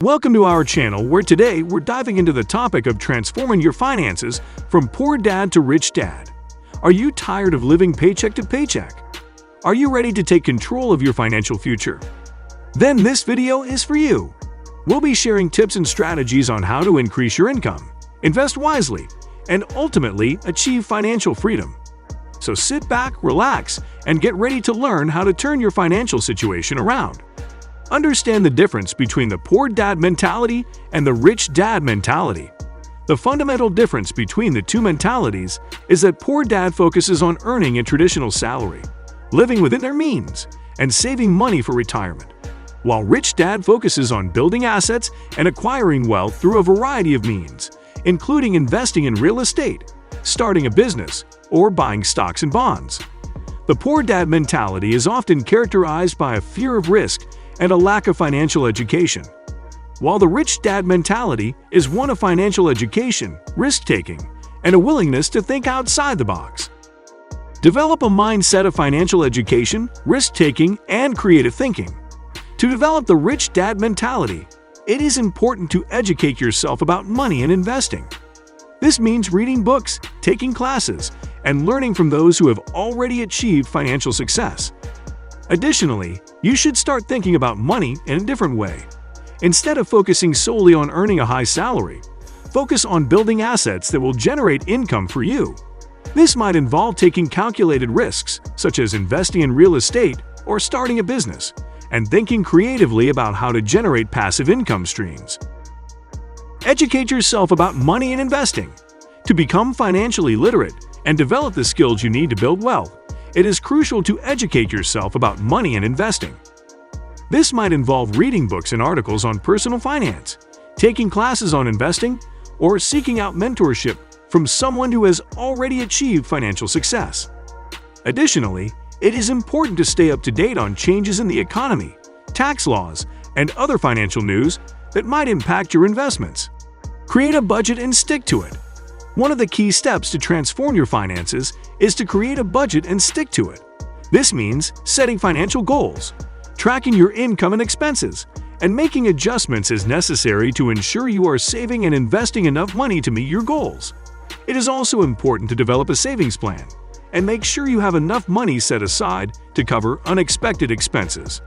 Welcome to our channel, where today we're diving into the topic of transforming your finances from poor dad to rich dad. Are you tired of living paycheck to paycheck? Are you ready to take control of your financial future? Then this video is for you. We'll be sharing tips and strategies on how to increase your income, invest wisely, and ultimately achieve financial freedom. So sit back, relax, and get ready to learn how to turn your financial situation around. Understand the difference between the poor dad mentality and the rich dad mentality. The fundamental difference between the two mentalities is that poor dad focuses on earning a traditional salary, living within their means, and saving money for retirement, while rich dad focuses on building assets and acquiring wealth through a variety of means, including investing in real estate, starting a business, or buying stocks and bonds. The poor dad mentality is often characterized by a fear of risk and a lack of financial education, while the rich dad mentality is one of financial education, risk-taking, and a willingness to think outside the box. Develop a mindset of financial education, risk-taking, and creative thinking. To develop the rich dad mentality, it is important to educate yourself about money and investing. This means reading books, taking classes, and learning from those who have already achieved financial success. Additionally, you should start thinking about money in a different way. Instead of focusing solely on earning a high salary, focus on building assets that will generate income for you. This might involve taking calculated risks, such as investing in real estate or starting a business, and thinking creatively about how to generate passive income streams. Educate yourself about money and investing. To become financially literate and develop the skills you need to build wealth, it is crucial to educate yourself about money and investing. This might involve reading books and articles on personal finance, taking classes on investing, or seeking out mentorship from someone who has already achieved financial success. Additionally, it is important to stay up to date on changes in the economy, tax laws, and other financial news that might impact your investments. Create a budget and stick to it. One of the key steps to transform your finances is to create a budget and stick to it. This means setting financial goals, tracking your income and expenses, and making adjustments as necessary to ensure you are saving and investing enough money to meet your goals. It is also important to develop a savings plan and make sure you have enough money set aside to cover unexpected expenses.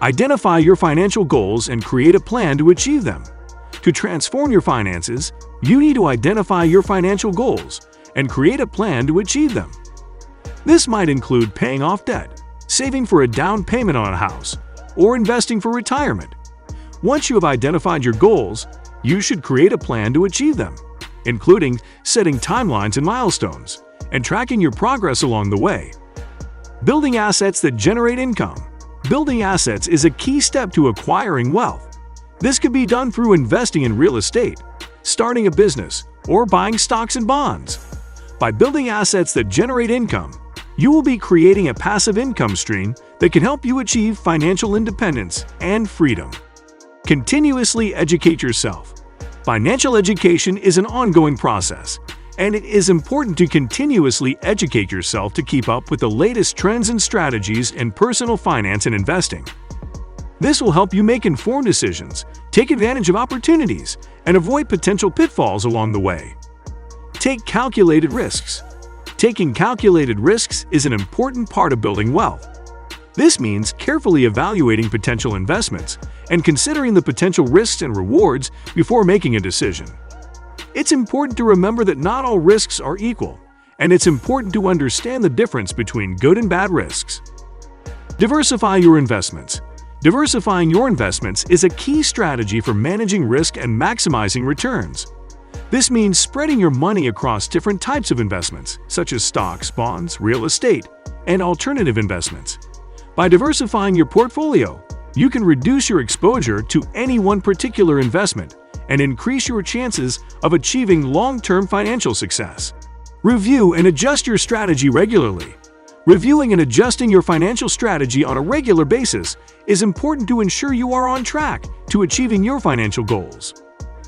Identify your financial goals and create a plan to achieve them. To transform your finances, you need to identify your financial goals and create a plan to achieve them. This might include paying off debt, saving for a down payment on a house, or investing for retirement. Once you have identified your goals, you should create a plan to achieve them, including setting timelines and milestones, and tracking your progress along the way. Building assets that generate income. Building assets is a key step to acquiring wealth. This could be done through investing in real estate, starting a business, or buying stocks and bonds. By building assets that generate income, you will be creating a passive income stream that can help you achieve financial independence and freedom. Continuously educate yourself. Financial education is an ongoing process, and it is important to continuously educate yourself to keep up with the latest trends and strategies in personal finance and investing. This will help you make informed decisions, take advantage of opportunities, and avoid potential pitfalls along the way. Take calculated risks. Taking calculated risks is an important part of building wealth. This means carefully evaluating potential investments and considering the potential risks and rewards before making a decision. It's important to remember that not all risks are equal, and it's important to understand the difference between good and bad risks. Diversify your investments. Diversifying your investments is a key strategy for managing risk and maximizing returns. This means spreading your money across different types of investments, such as stocks, bonds, real estate, and alternative investments. By diversifying your portfolio, you can reduce your exposure to any one particular investment and increase your chances of achieving long-term financial success. Review and adjust your strategy regularly. Reviewing and adjusting your financial strategy on a regular basis is important to ensure you are on track to achieving your financial goals.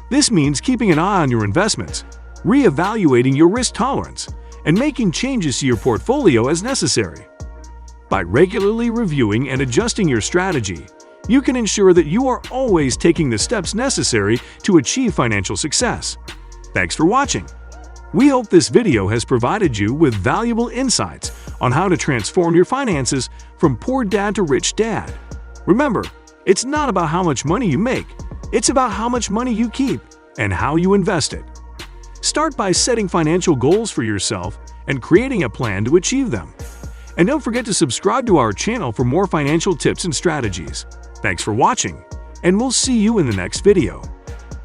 This means keeping an eye on your investments, reevaluating your risk tolerance, and making changes to your portfolio as necessary. By regularly reviewing and adjusting your strategy, you can ensure that you are always taking the steps necessary to achieve financial success. Thanks for watching. We hope this video has provided you with valuable insights on how to transform your finances from poor dad to rich dad. Remember, it's not about how much money you make, it's about how much money you keep and how you invest it. Start by setting financial goals for yourself and creating a plan to achieve them. And don't forget to subscribe to our channel for more financial tips and strategies. Thanks for watching, and we'll see you in the next video.